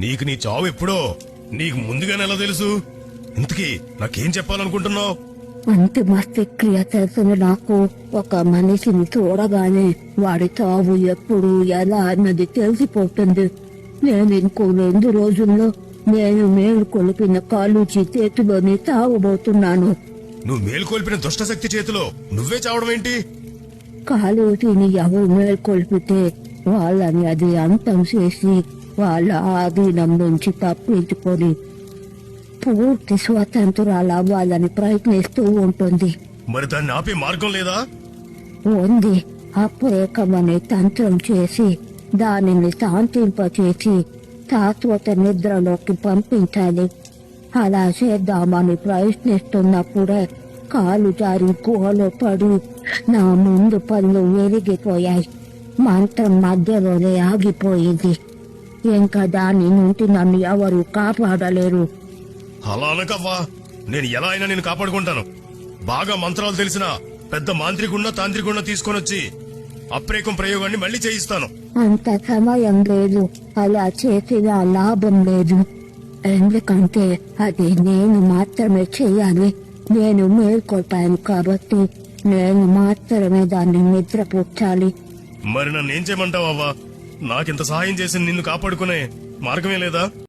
నీకు నీ చావు ఎప్పుడో నీకు ముందుగానే ఎలా తెలుసు? ఇంతకీ నాకేం చెప్పాలనుకుంటున్నావు? అంతిమ క్రియ తెలిసిన నాకు ఒక మనిషిని చూడగానే వాడి చావు ఎప్పుడు ఎలా అన్నది తెలిసిపోతుంది. నేను ఇంకో 2 రోజుల్లో నేను మేలు కొలిపిన కాలుచి చేతిలోనే చావబోతున్నాను. నువ్వు మేల్కొల్పిన దుష్టశక్తి చేతిలో నువ్వే చావడం ఏంటి? కాలుచిని ఎవరు మేల్కొల్పితే వాళ్ళని అది అంతం చేసి వాళ్ళ ఆధీనం నుంచి తప్పించుకొని పూర్తి స్వతంత్రాలు అవ్వాలని ప్రయత్నిస్తూ ఉంటుంది. మరి దాన్ని ఆపే మార్గం లేదా? ఉంది. అప్రేకమనే తంత్రం చేసి దానిని శాంతింపచేసి శాశ్వత నిద్రలోకి పంపించాలి. అలా చేద్దామని ప్రయత్నిస్తున్నప్పుడే కాలు జారి గుహలో పడి నా ముందు పళ్ళు వెలిగిపోయాయి. మంత్రం మధ్యలోనే ఆగిపోయింది. ఇంకా దాని నుండి నన్ను ఎవరు కాపాడలేరు. అలా అనకవ్వా, నేను ఎలా అయినా నేను కాపాడుకుంటాను. బాగా మంత్రాలు తెలిసిన పెద్ద మాంత్రికున్న తాంత్రికున్న తీసుకొనొచ్చి అప్రేకం ప్రయోగాన్ని మళ్ళీ చేయిస్తాను. అంత సమయం లేదు. అలా చేసిన లాభం లేదు. ఎందుకంటే అది నేను మాత్రమే చేయాలి. నేను మేల్కొల్పాను కాబట్టి నేను మాత్రమే దాన్ని నిద్రపుచ్చాలి. మరి నన్నేం చేయమంటావా? నాకింత సహాయం చేసి నిన్ను కాపాడుకునే మార్గమే లేదా?